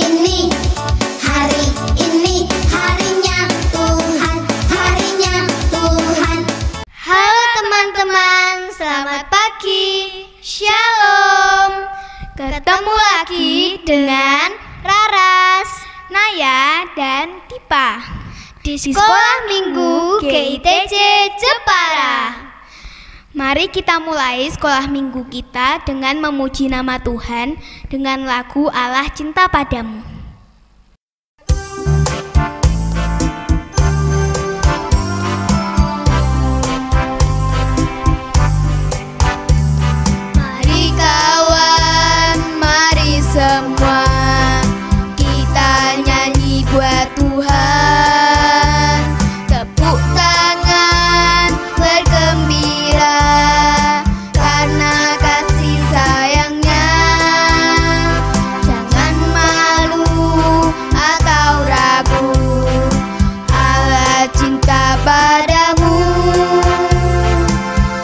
ini, hari ini, harinya Tuhan, harinya Tuhan. Halo teman-teman, selamat pagi. Shalom. Ketemu lagi dengan Raras, Naya, dan Dipa di Sekolah Minggu GITC Jepara. Mari kita mulai sekolah minggu kita dengan memuji nama Tuhan dengan lagu Allah Cinta Padamu. Mari kawan, mari semua kita nyanyi buat Tuhan. Tepuk tangan bergembira karena kasih sayangnya. Jangan malu atau ragu, Allah cinta padamu.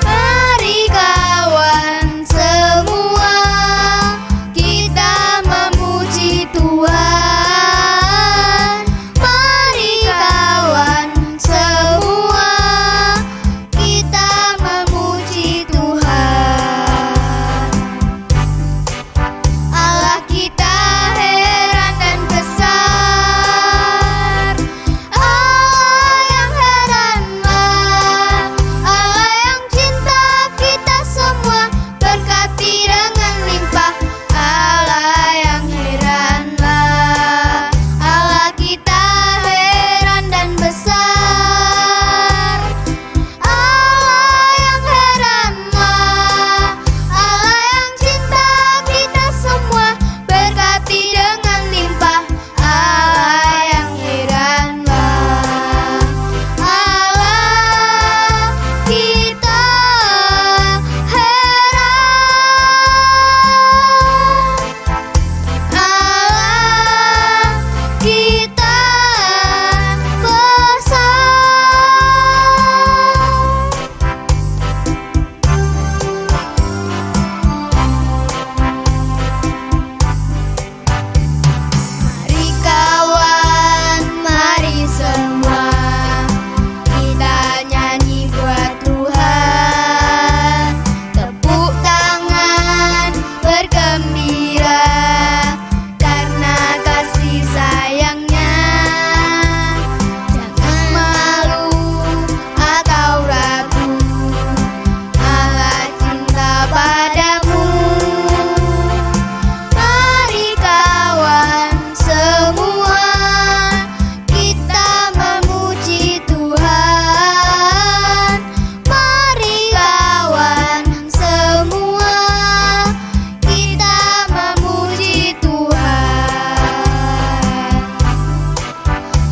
Mari kawan semua kita memuji Tuhan. Mari kawan semua kita memuji Tuhan. Allah kita heran dan besar, Allah yang heranlah, Allah yang cinta kita semua, berkati dengan limpah. Allah yang heranlah, Allah kita heran dan besar, Allah yang heranlah, Allah yang cinta kita semua, berkati dengan limpah. Allah yang heranlah, Allah kita heran, Allah kita Mari kawan, mari semua kita nyanyi buat Tuhan. Tepuk tangan bergembira karena kasih sayangnya. Jangan malu atau ragu, Allah cinta padamu. Mari kawan semua kita memuji Tuhan. Mari kawan semua kita memuji Tuhan.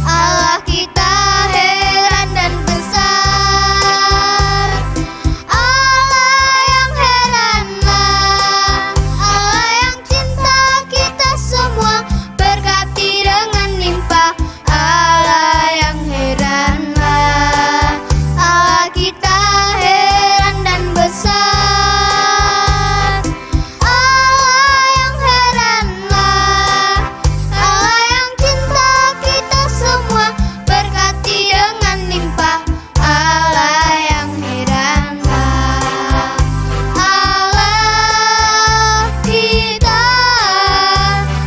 Allah kita heran dan besar, Allah yang heranlah, Allah yang cinta kita semua, berkati dengan limpah. Allah yang heranlah, Allah kita heran dan besar, Allah yang heranlah, Allah yang cinta kita semua, berkati dengan limpah. Allah yang heranlah, Allah kita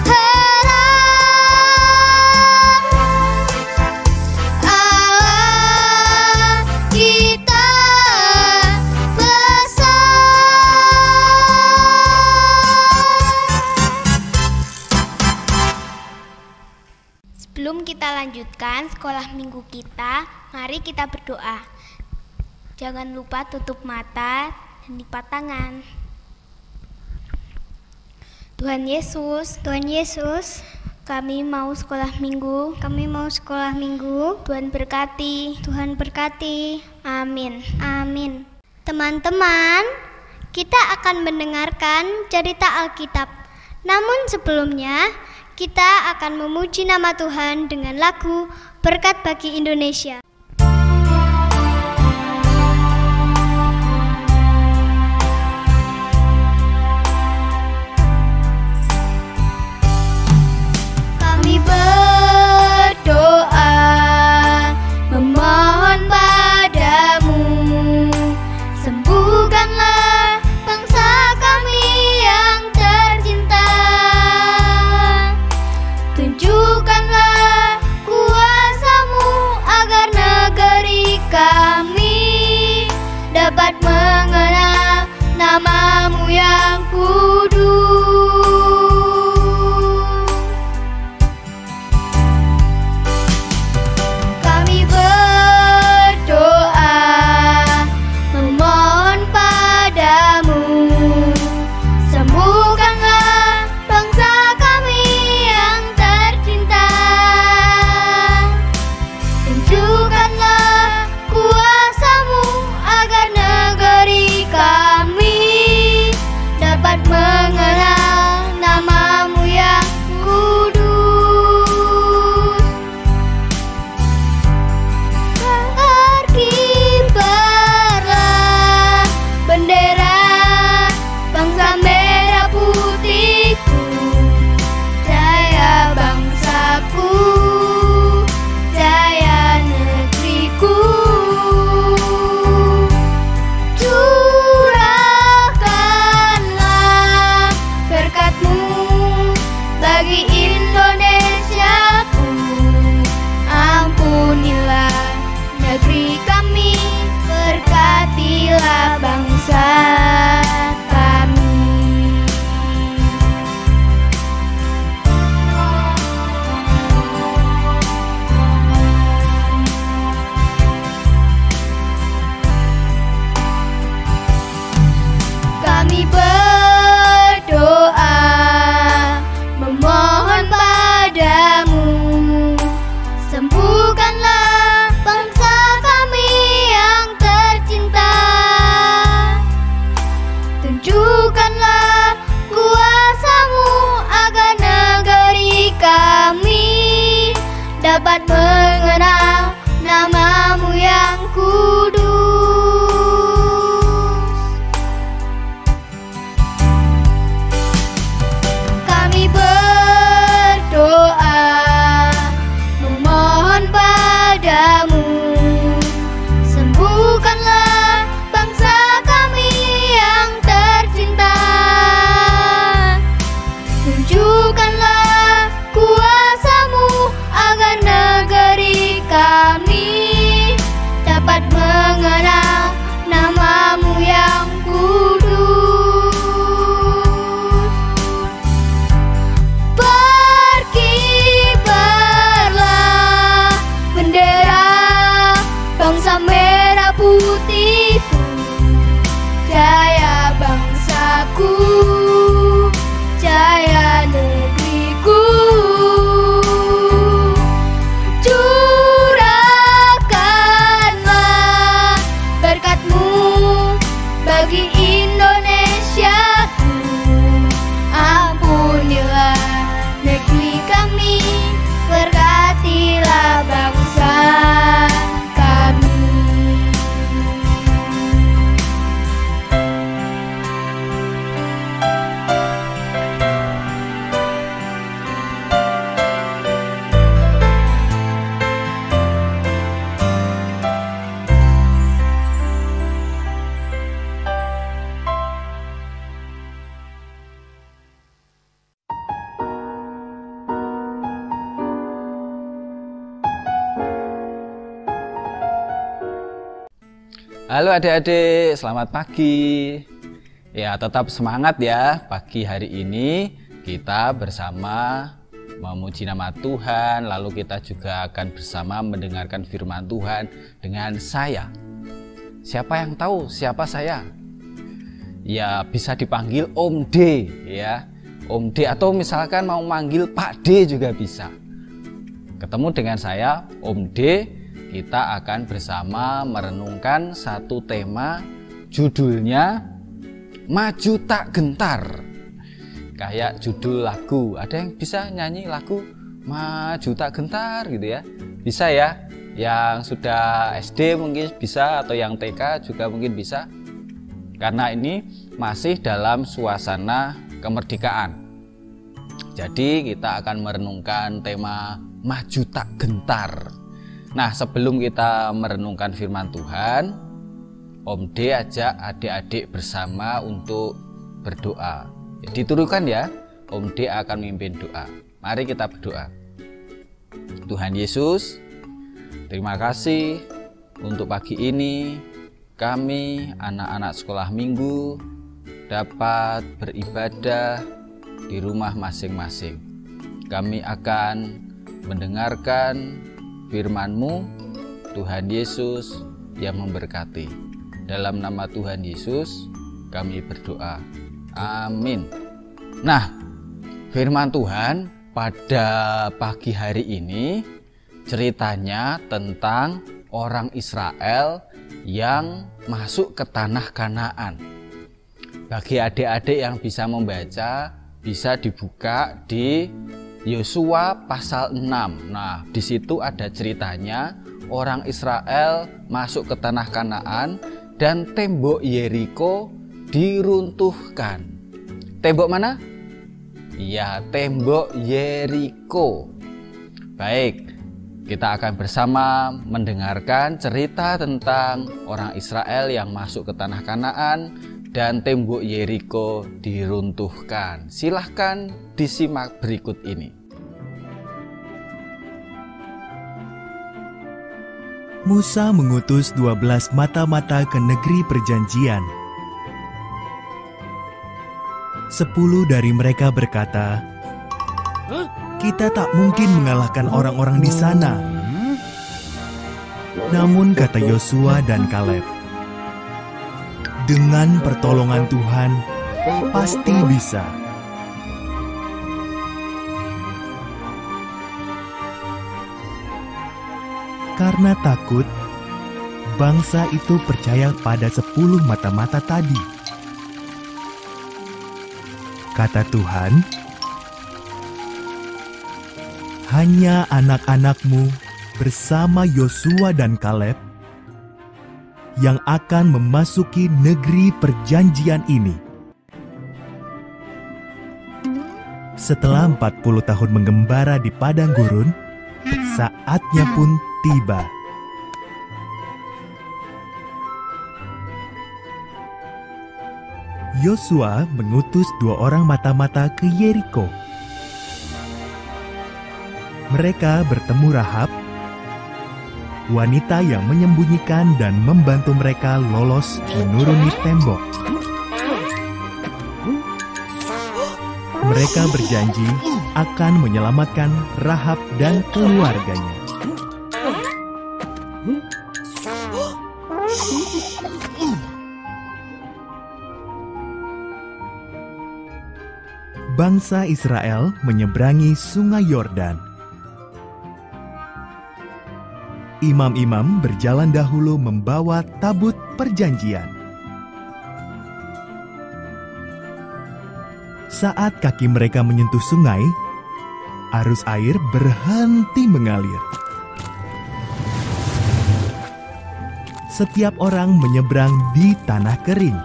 heran, Allah kita besar. Sebelum kita lanjutkan sekolah minggu kita, mari kita berdoa. Jangan lupa tutup mata dan lipat tangan. Tuhan Yesus, kami mau sekolah minggu. Tuhan berkati. Amin. Teman-teman, kita akan mendengarkan cerita Alkitab. Namun sebelumnya, kita akan memuji nama Tuhan dengan lagu Berkat Bagi Indonesia. dapat mengenal nama-Mu yang kudus. Kami berdoa memohon padamu, sembuhkanlah bangsa kami yang tercinta. Tunjukkanlah kuasa-Mu agar negeri kami dapat mengenal nama-Mu yang kudus. Berkibarlah bendera bangsa merah putihku, jaya bangsaku, jaya negeriku. Curahkanlah berkat-Mu bagi Indonesiaku. Ampunilah negeri kami, berkatilah bangsa kami. Halo adik-adik, selamat pagi. Ya, tetap semangat ya. Pagi hari ini kita bersama memuji nama Tuhan, lalu kita juga akan bersama mendengarkan firman Tuhan dengan saya. Siapa yang tahu siapa saya? Ya, bisa dipanggil Om D ya. Om D, atau misalkan mau manggil Pak D juga bisa. Ketemu dengan saya, Om D. Kita akan bersama merenungkan satu tema, judulnya Maju Tak Gentar. Kayak judul lagu. Ada yang bisa nyanyi lagu Maju Tak Gentar gitu ya? Bisa ya? Yang sudah SD mungkin bisa, atau yang TK juga mungkin bisa. Karena ini masih dalam suasana kemerdekaan. Jadi kita akan merenungkan tema Maju Tak Gentar. Nah, sebelum kita merenungkan firman Tuhan, Om D ajak adik-adik bersama untuk berdoa. Diturunkan ya, Om D akan memimpin doa. Mari kita berdoa. Tuhan Yesus, terima kasih untuk pagi ini kami anak-anak sekolah minggu dapat beribadah di rumah masing-masing. Kami akan mendengarkan firman-Mu, Tuhan Yesus yang memberkati. Dalam nama Tuhan Yesus kami berdoa. Amin. Nah, firman Tuhan pada pagi hari ini ceritanya tentang orang Israel yang masuk ke tanah Kanaan. Bagi adik-adik yang bisa membaca, bisa dibuka di Yosua pasal 6. Nah, di situ ada ceritanya orang Israel masuk ke tanah Kanaan dan tembok Yeriko diruntuhkan. Tembok mana? Iya, tembok Yeriko. Baik, kita akan bersama mendengarkan cerita tentang orang Israel yang masuk ke tanah Kanaan dan tembok Yeriko diruntuhkan. Silahkan disimak berikut ini. Musa mengutus 12 mata-mata ke negeri perjanjian. 10 dari mereka berkata, "Kita tak mungkin mengalahkan orang-orang di sana." Namun kata Yosua dan Kaleb, "Dengan pertolongan Tuhan, pasti bisa." Karena takut, bangsa itu percaya pada 10 mata-mata tadi. Kata Tuhan, hanya anak-anakmu bersama Yosua dan Kaleb yang akan memasuki negeri perjanjian ini. Setelah 40 tahun menggembara di padang gurun, saatnya pun tiba. Yosua mengutus 2 orang mata-mata ke Yeriko. Mereka bertemu Rahab, wanita yang menyembunyikan dan membantu mereka lolos menuruni tembok. Mereka berjanji akan menyelamatkan Rahab dan keluarganya. Bangsa Israel menyeberangi Sungai Yordan. Imam-imam berjalan dahulu membawa tabut perjanjian. Saat kaki mereka menyentuh sungai, arus air berhenti mengalir. Setiap orang menyeberang di tanah kering.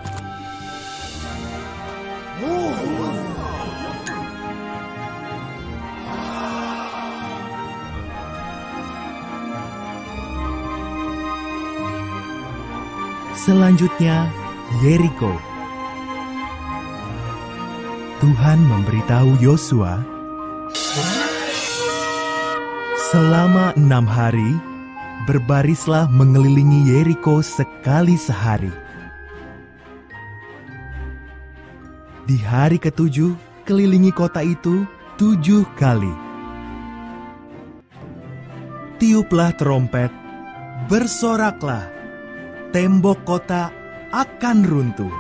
Selanjutnya, Yeriko. Tuhan memberitahu Yosua, selama 6 hari, berbarislah mengelilingi Yeriko sekali sehari. Di hari ke-7, kelilingi kota itu 7 kali. Tiuplah trompet, bersoraklah, tembok kota akan runtuh.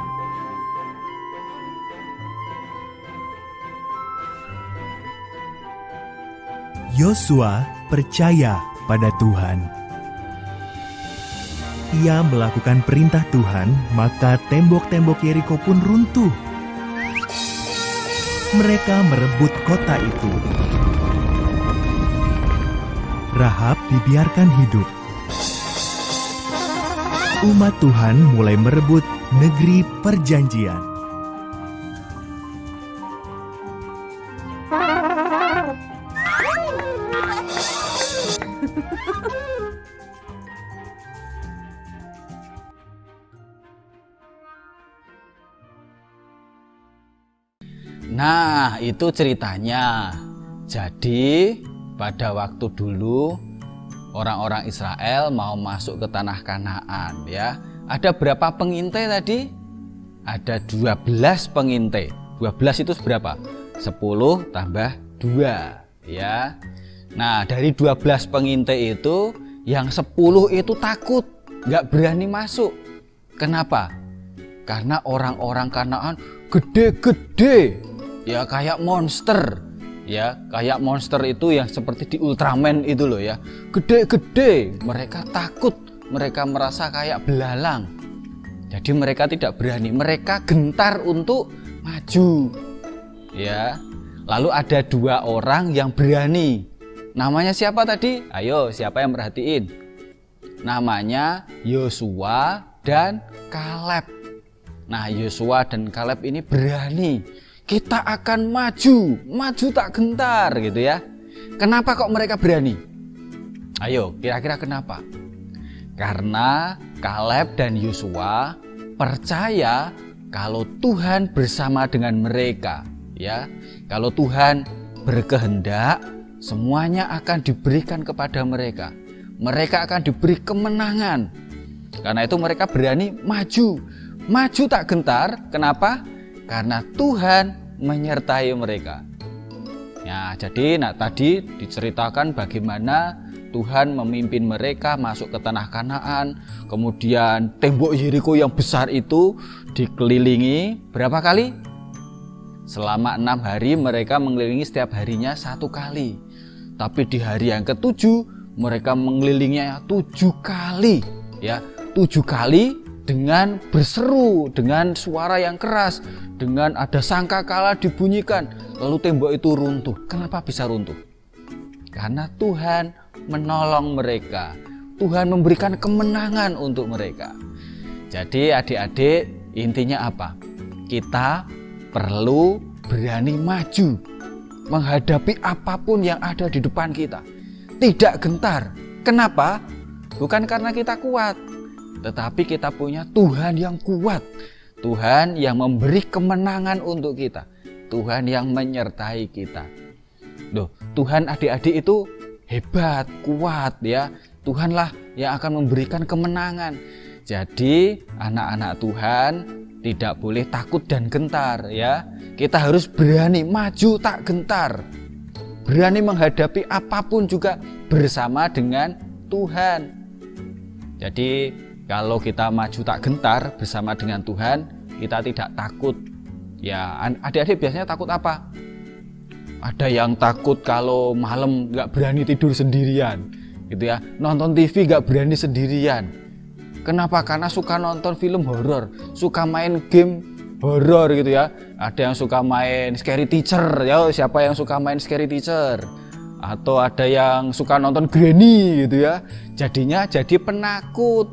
Yosua percaya pada Tuhan. Ia melakukan perintah Tuhan, maka tembok-tembok Yeriko pun runtuh. Mereka merebut kota itu. Rahab dibiarkan hidup. Umat Tuhan mulai merebut negeri perjanjian. Nah, itu ceritanya. Jadi, pada waktu dulu orang-orang Israel mau masuk ke tanah Kanaan, ya. Ada berapa pengintai tadi? Ada 12 pengintai. 12 itu berapa? 10 tambah 2, ya. Nah, dari 12 pengintai itu, yang 10 itu takut, nggak berani masuk. Kenapa? Karena orang-orang Kanaan gede-gede, ya, kayak monster. Ya, kayak monster itu yang seperti di Ultraman itu loh, ya. Gede-gede, mereka takut, mereka merasa kayak belalang. Jadi mereka tidak berani, mereka gentar untuk maju. Ya. Lalu ada 2 orang yang berani. Namanya siapa tadi? Ayo, siapa yang merhatiin? Namanya Yosua dan Kaleb. Nah, Yosua dan Kaleb ini berani. Kita akan maju, maju tak gentar gitu ya. Kenapa kok mereka berani? Ayo, kira-kira kenapa? Karena Kaleb dan Yosua percaya kalau Tuhan bersama dengan mereka, ya. Kalau Tuhan berkehendak, semuanya akan diberikan kepada mereka. Mereka akan diberi kemenangan. Karena itu mereka berani maju. Maju tak gentar, kenapa? Karena Tuhan menyertai mereka. Ya, jadi tadi diceritakan bagaimana Tuhan memimpin mereka masuk ke tanah Kanaan. Kemudian tembok Yeriko yang besar itu dikelilingi berapa kali? Selama 6 hari mereka mengelilingi setiap harinya 1 kali. Tapi di hari yang ke-7 mereka mengelilinginya 7 kali, ya. 7 kali dengan berseru, dengan suara yang keras, dengan ada sangkakala dibunyikan, lalu tembok itu runtuh. Kenapa bisa runtuh? Karena Tuhan menolong mereka. Tuhan memberikan kemenangan untuk mereka. Jadi adik-adik, intinya apa? Kita perlu berani maju menghadapi apapun yang ada di depan kita. Tidak gentar. Kenapa? Bukan karena kita kuat, tetapi kita punya Tuhan yang kuat. Tuhan yang memberi kemenangan untuk kita. Tuhan yang menyertai kita. Loh, Tuhan adik-adik itu hebat, kuat ya. Tuhanlah yang akan memberikan kemenangan. Jadi anak-anak Tuhan tidak boleh takut dan gentar ya. Kita harus berani maju tak gentar. Berani menghadapi apapun juga bersama dengan Tuhan. Jadi kalau kita maju tak gentar bersama dengan Tuhan, kita tidak takut. Ya, adik-adik biasanya takut apa? Ada yang takut kalau malam nggak berani tidur sendirian, gitu ya. Nonton TV nggak berani sendirian. Kenapa? Karena suka nonton film horor, suka main game horor gitu ya. Ada yang suka main Scary Teacher, ya siapa yang suka main Scary Teacher? Atau ada yang suka nonton Granny gitu ya. Jadinya jadi penakut.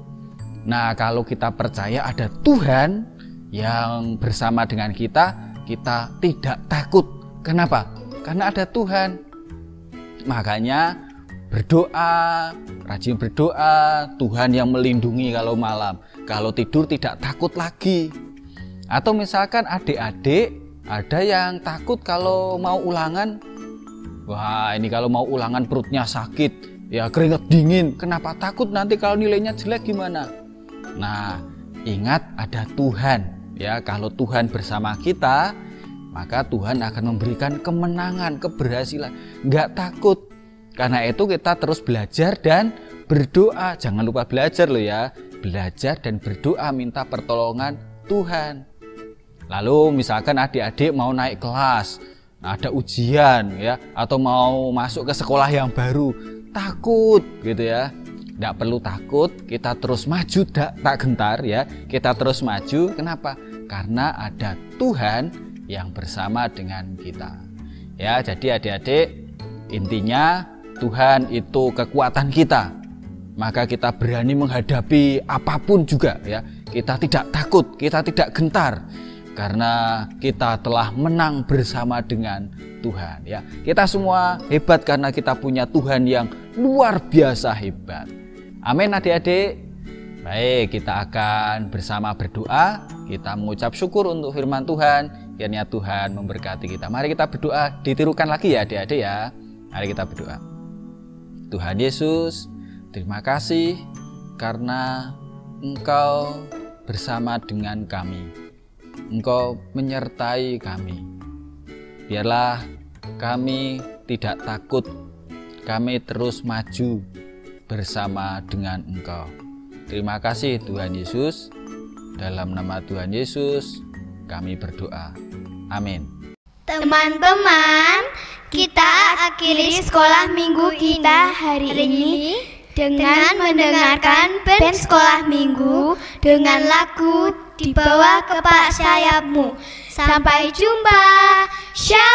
Nah, kalau kita percaya ada Tuhan yang bersama dengan kita, kita tidak takut. Kenapa? Karena ada Tuhan. Makanya berdoa, rajin berdoa, Tuhan yang melindungi kalau malam. Kalau tidur tidak takut lagi. Atau misalkan adik-adik ada yang takut kalau mau ulangan. Wah, ini kalau mau ulangan perutnya sakit, ya keringat dingin. Kenapa takut nanti kalau nilainya jelek gimana? Nah, ingat ada Tuhan. Ya, kalau Tuhan bersama kita, maka Tuhan akan memberikan kemenangan, keberhasilan. Nggak takut. Karena itu kita terus belajar dan berdoa. Jangan lupa belajar loh ya. Belajar dan berdoa minta pertolongan Tuhan. Lalu misalkan adik-adik mau naik kelas, ada ujian ya, atau mau masuk ke sekolah yang baru, takut gitu ya. Nggak perlu takut, kita terus maju tak gentar ya. Kita terus maju. Kenapa? Karena ada Tuhan yang bersama dengan kita. Ya, jadi adik-adik, intinya Tuhan itu kekuatan kita. Maka kita berani menghadapi apapun juga ya. Kita tidak takut, kita tidak gentar. Karena kita telah menang bersama dengan Tuhan ya. Kita semua hebat karena kita punya Tuhan yang luar biasa hebat. Amin adik-adik. Baik, kita akan bersama berdoa. Kita mengucap syukur untuk firman Tuhan. Kiranya Tuhan memberkati kita. Mari kita berdoa, ditirukan lagi ya adik-adik ya. Mari kita berdoa. Tuhan Yesus, terima kasih karena Engkau bersama dengan kami. Engkau menyertai kami. Biarlah kami tidak takut. Kami terus maju bersama dengan Engkau. Terima kasih Tuhan Yesus. Dalam nama Tuhan Yesus kami berdoa. Amin. Teman-teman, kita akhiri sekolah minggu kita hari ini dengan mendengarkan band sekolah minggu dengan lagu Di Bawah Kepak Sayapmu. Sampai jumpa. Shalom.